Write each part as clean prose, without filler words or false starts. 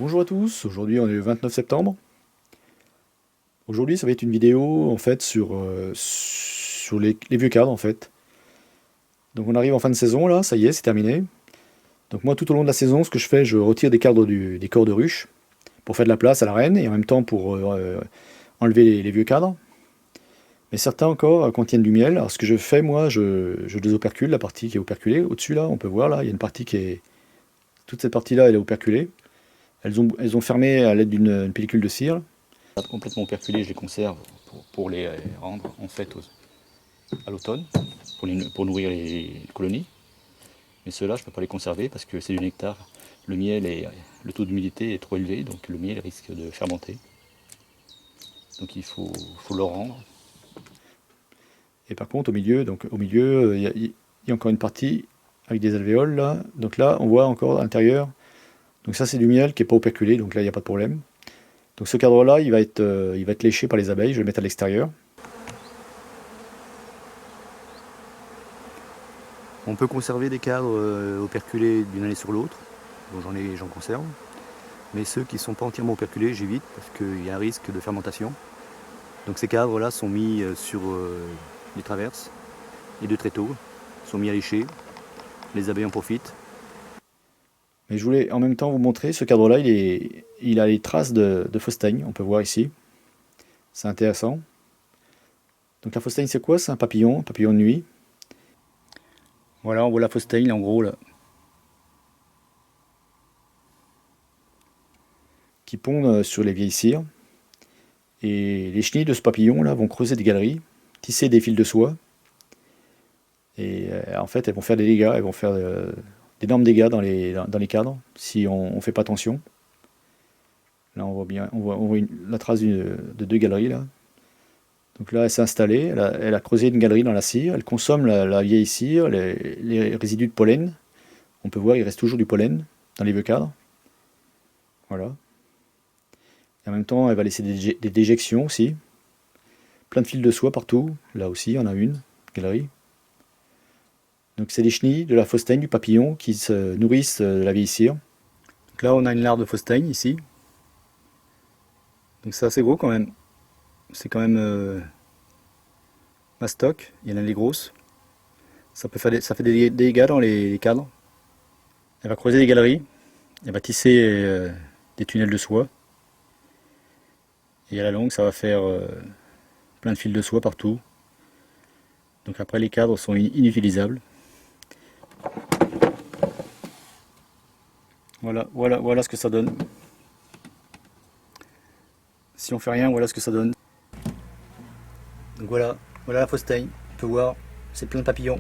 Bonjour à tous, aujourd'hui on est le 29 septembre. Aujourd'hui ça va être une vidéo en fait sur les vieux cadres en fait. Donc on arrive en fin de saison là, ça y est, c'est terminé. Donc moi tout au long de la saison, ce que je fais, je retire des cadres des corps de ruche pour faire de la place à l'arène et en même temps pour enlever les vieux cadres. Mais certains encore contiennent du miel. Alors ce que je fais moi, je désopercule la partie qui est operculée. Au-dessus là, on peut voir là, il y a une partie qui est... Toute cette partie là, elle est operculée. Elles ont fermé à l'aide d'une pellicule de cire. Complètement operculés, je les conserve pour les rendre en fait à l'automne, pour nourrir les colonies. Mais ceux-là, je ne peux pas les conserver parce que c'est du nectar. Le miel et le taux d'humidité est trop élevé, donc le miel risque de fermenter. Donc il faut le rendre. Et par contre, au milieu, il y a encore une partie avec des alvéoles là. Donc là, on voit encore à l'intérieur. Donc ça, c'est du miel qui n'est pas operculé, donc là, il n'y a pas de problème. Donc ce cadre-là, il va être léché par les abeilles. Je vais le mettre à l'extérieur. On peut conserver des cadres operculés d'une année sur l'autre. Bon, j'en conserve. Mais ceux qui ne sont pas entièrement operculés, j'évite parce qu'il y a un risque de fermentation. Donc ces cadres-là sont mis sur les traverses, les deux tréteaux, sont mis à lécher. Les abeilles en profitent. Mais je voulais en même temps vous montrer, ce cadre-là, il a les traces de faustagne, on peut voir ici. C'est intéressant. Donc la faustagne, c'est quoi? C'est un papillon de nuit. Voilà, on voit la faustagne en gros là. Qui pondent sur les vieilles cires. Et les chenilles de ce papillon là vont creuser des galeries, tisser des fils de soie. Et en fait, elles vont faire des dégâts, elles vont faire d'énormes dégâts dans les cadres si on ne fait pas attention. Là, on voit bien, on voit la trace de deux galeries là. Donc là, elle s'est installée, elle a creusé une galerie dans la cire, elle consomme la vieille cire, les résidus de pollen. On peut voir, il reste toujours du pollen dans les vieux cadres. Voilà. Et en même temps, elle va laisser des déjections aussi. Plein de fils de soie partout. Là aussi, il y en a une galerie. Donc c'est des chenilles de la faustagne, du papillon, qui se nourrissent de la vieille cire. Donc là, on a une larve de faustagne ici. Donc c'est assez gros quand même. C'est quand même mastoc. Il y en a des grosses. Ça fait des dégâts dans les cadres. Elle va creuser des galeries. Elle va tisser des tunnels de soie. Et à la longue, ça va faire plein de fils de soie partout. Donc après, les cadres sont inutilisables. Voilà ce que ça donne. Si on fait rien, voilà ce que ça donne. Donc voilà la faustagne. On peut voir, c'est plein de papillons.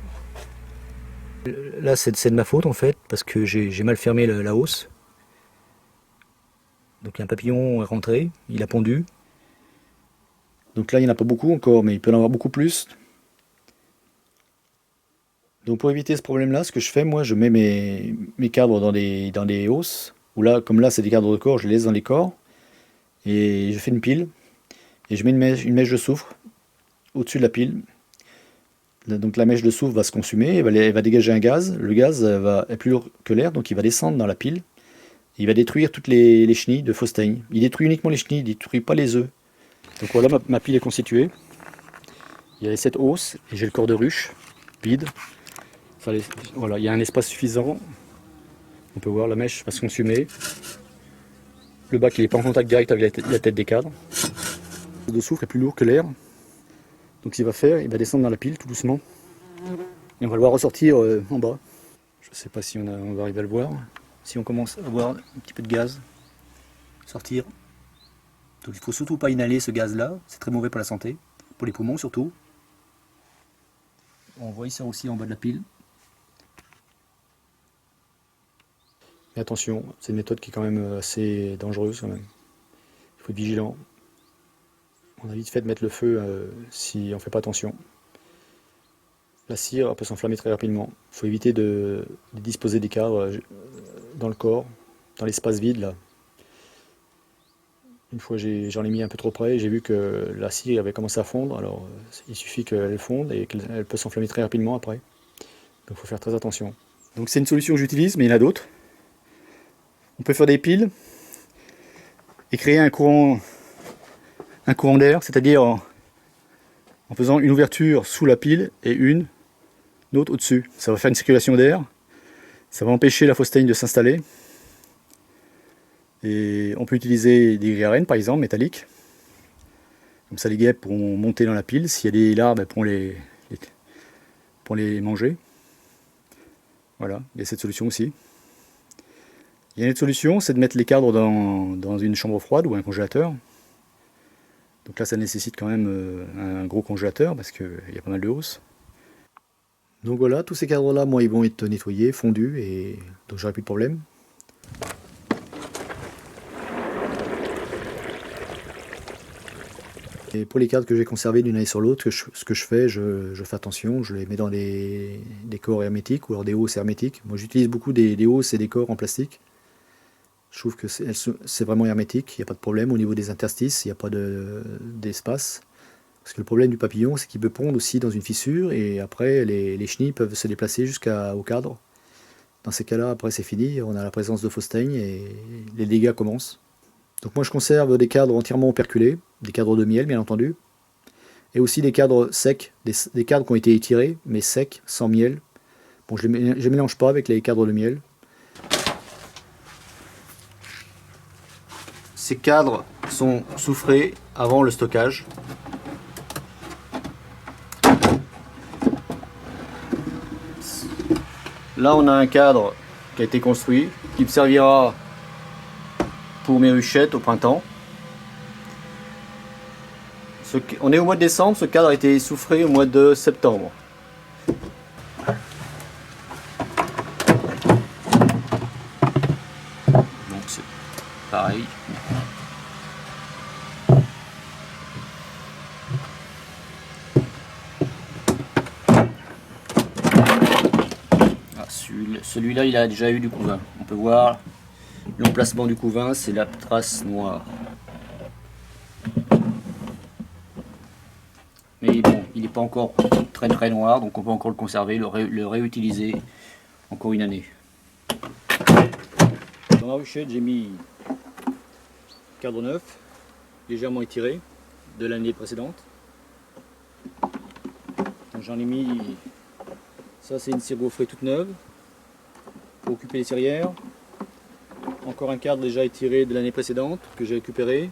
Là, c'est de ma faute en fait, parce que j'ai mal fermé la hausse. Donc un papillon est rentré, il a pondu. Donc là, il n'y en a pas beaucoup encore, mais il peut en avoir beaucoup plus. Donc pour éviter ce problème-là, ce que je fais, moi, je mets mes cadres dans des hausses. Ou là, comme là, c'est des cadres de corps, je les laisse dans les corps. Et je fais une pile. Et je mets une mèche de soufre au-dessus de la pile. Donc la mèche de soufre va se consumer, elle va dégager un gaz. Le gaz est plus lourd que l'air, donc il va descendre dans la pile. Et il va détruire toutes les chenilles de faustagne. Il détruit uniquement les chenilles, il ne détruit pas les œufs. Donc voilà, ma pile est constituée. Il y a les 7 hausses et j'ai le corps de ruche vide. Voilà, il y a un espace suffisant. On peut voir la mèche va se consumer. Le bac il n'est pas en contact direct avec la tête des cadres. Le soufre est plus lourd que l'air. Donc ce qu'il va faire, il va descendre dans la pile tout doucement. Et on va le voir ressortir en bas. Je ne sais pas si on va arriver à le voir. Si on commence à voir un petit peu de gaz sortir. Donc il ne faut surtout pas inhaler ce gaz-là. C'est très mauvais pour la santé. Pour les poumons surtout. On voit ça aussi en bas de la pile. Mais attention, c'est une méthode qui est quand même assez dangereuse quand même. Il faut être vigilant. On a vite fait de mettre le feu si on ne fait pas attention. La cire peut s'enflammer très rapidement. Il faut éviter de disposer des cadres dans le corps, dans l'espace vide là. Une fois j'en ai mis un peu trop près, j'ai vu que la cire avait commencé à fondre, alors il suffit qu'elle fonde et qu'elle peut s'enflammer très rapidement après. Donc il faut faire très attention. Donc c'est une solution que j'utilise, mais il y en a d'autres. On peut faire des piles. et créer un courant d'air, c'est-à-dire en faisant une ouverture sous la pile et une autre au-dessus. Ça va faire une circulation d'air, ça va empêcher la fausse teigne de s'installer. Et on peut utiliser des grilles à rennes par exemple, métalliques. Comme ça les guêpes pourront monter dans la pile. S'il y a des larves, elles pourront les manger. Voilà, il y a cette solution aussi. Il y a une autre solution, c'est de mettre les cadres dans une chambre froide ou un congélateur. Donc là ça nécessite quand même un gros congélateur parce qu'il y a pas mal de hausse. Donc voilà, tous ces cadres là, moi, ils vont être nettoyés, fondus, et donc j'aurai plus de problème. Et pour les cadres que j'ai conservés d'une année sur l'autre, ce que je fais, je fais attention, je les mets dans des corps hermétiques ou alors des hausses hermétiques. Moi j'utilise beaucoup des hausses et des corps en plastique. Je trouve que c'est vraiment hermétique, il n'y a pas de problème au niveau des interstices, il n'y a pas d'espace. Parce que le problème du papillon, c'est qu'il peut pondre aussi dans une fissure et après les chenilles peuvent se déplacer jusqu'au cadre. Dans ces cas-là, après c'est fini, on a la présence de fausse teigne et les dégâts commencent. Donc moi je conserve des cadres entièrement operculés, des cadres de miel bien entendu, et aussi des cadres secs, des cadres qui ont été étirés, mais secs, sans miel. Bon, je ne mélange pas avec les cadres de miel. Ces cadres sont soufrés avant le stockage. Là on a un cadre qui a été construit, qui me servira pour mes ruchettes au printemps. On est au mois de décembre, ce cadre a été soufré au mois de septembre. Donc c'est pareil. Celui-là, il a déjà eu du couvain. On peut voir l'emplacement du couvain, c'est la trace noire. Mais bon, il n'est pas encore très noir, donc on peut encore le conserver, le réutiliser encore une année. Dans la ruchette, j'ai mis cadre neuf, légèrement étiré de l'année précédente. Donc j'en ai mis, ça c'est une cire gaufrée toute neuve pour occuper les cirières. Encore un cadre déjà étiré de l'année précédente que j'ai récupéré.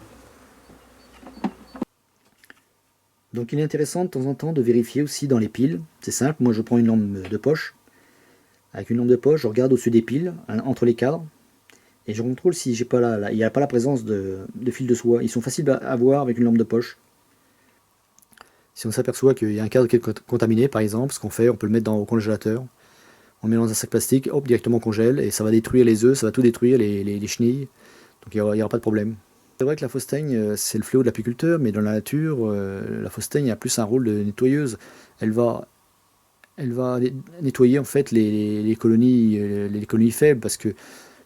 Donc il est intéressant de temps en temps de vérifier aussi dans les piles. C'est simple, moi je prends une lampe de poche. Avec une lampe de poche, je regarde au-dessus des piles, entre les cadres, et je contrôle si j'ai pas il n'y a pas la présence de fils de soie. Ils sont faciles à voir avec une lampe de poche. Si on s'aperçoit qu'il y a un cadre qui est contaminé, par exemple, ce qu'on fait, on peut le mettre au congélateur. On le met dans un sac plastique, hop, directement on congèle, et ça va détruire les œufs, ça va tout détruire, les chenilles. Donc il n'y aura pas de problème. C'est vrai que la fausse teigne, c'est le fléau de l'apiculteur, mais dans la nature, la fausse teigne a plus un rôle de nettoyeuse. Elle va nettoyer en fait les colonies faibles, parce que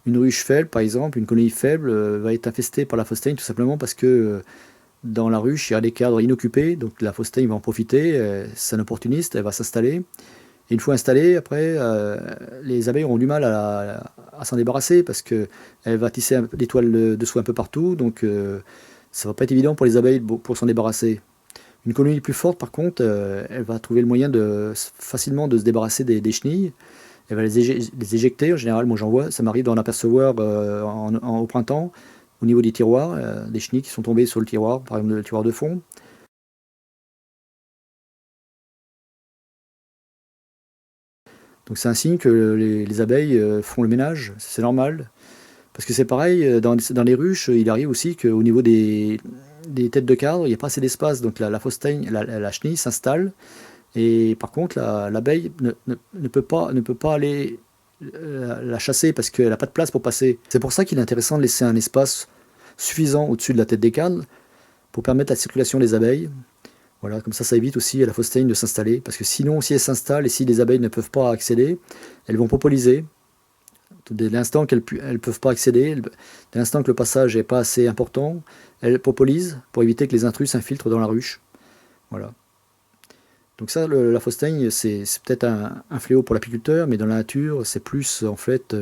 une ruche faible, par exemple, une colonie faible va être infestée par la fausse teigne tout simplement parce que dans la ruche, il y a des cadres inoccupés, donc la fausse teigne va en profiter, c'est un opportuniste, elle va s'installer. Et une fois installée, après, les abeilles auront du mal à s'en débarrasser parce qu'elle va tisser des toiles de soie un peu partout, donc ça va pas être évident pour les abeilles pour s'en débarrasser. Une colonie plus forte, par contre, elle va trouver le moyen facilement de se débarrasser des chenilles. Elle va les éjecter, en général, moi j'en vois, ça m'arrive d'en apercevoir au printemps, au niveau des tiroirs, des chenilles qui sont tombées sur le tiroir, par exemple le tiroir de fond. Donc c'est un signe que les abeilles font le ménage, c'est normal. Parce que c'est pareil, dans les ruches, il arrive aussi qu'au niveau des têtes de cadre, il n'y a pas assez d'espace. Donc la fausse teigne, la chenille s'installe. Et par contre, l'abeille ne peut pas aller la chasser parce qu'elle n'a pas de place pour passer. C'est pour ça qu'il est intéressant de laisser un espace suffisant au-dessus de la tête des cadres pour permettre la circulation des abeilles. Voilà, comme ça évite aussi à la fausse teigne de s'installer. Parce que sinon, si elle s'installe et si les abeilles ne peuvent pas accéder, elles vont popoliser. Dès l'instant qu'elles ne peuvent pas accéder, dès l'instant que le passage n'est pas assez important, elles populisent pour éviter que les intrus s'infiltrent dans la ruche. Voilà. Donc ça, la fausse teigne, c'est peut-être un fléau pour l'apiculteur, mais dans la nature, c'est plus en fait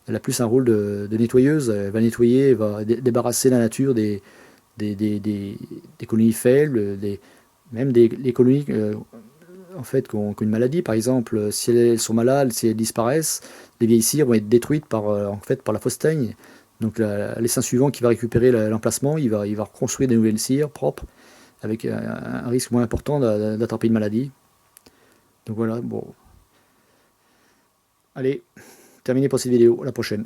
elle a plus un rôle de nettoyeuse. Elle va nettoyer, elle va débarrasser la nature des colonies faibles, même les colonies en fait, qui ont une maladie. Par exemple, si elles sont malades, si elles disparaissent, les vieilles cires vont être détruites en fait, par la fausse teigne. Donc l'essaim suivant qui va récupérer l'emplacement, il va reconstruire des nouvelles cires propres, avec un risque moins important d'attraper une maladie. Donc voilà, bon. Allez, terminé pour cette vidéo, à la prochaine.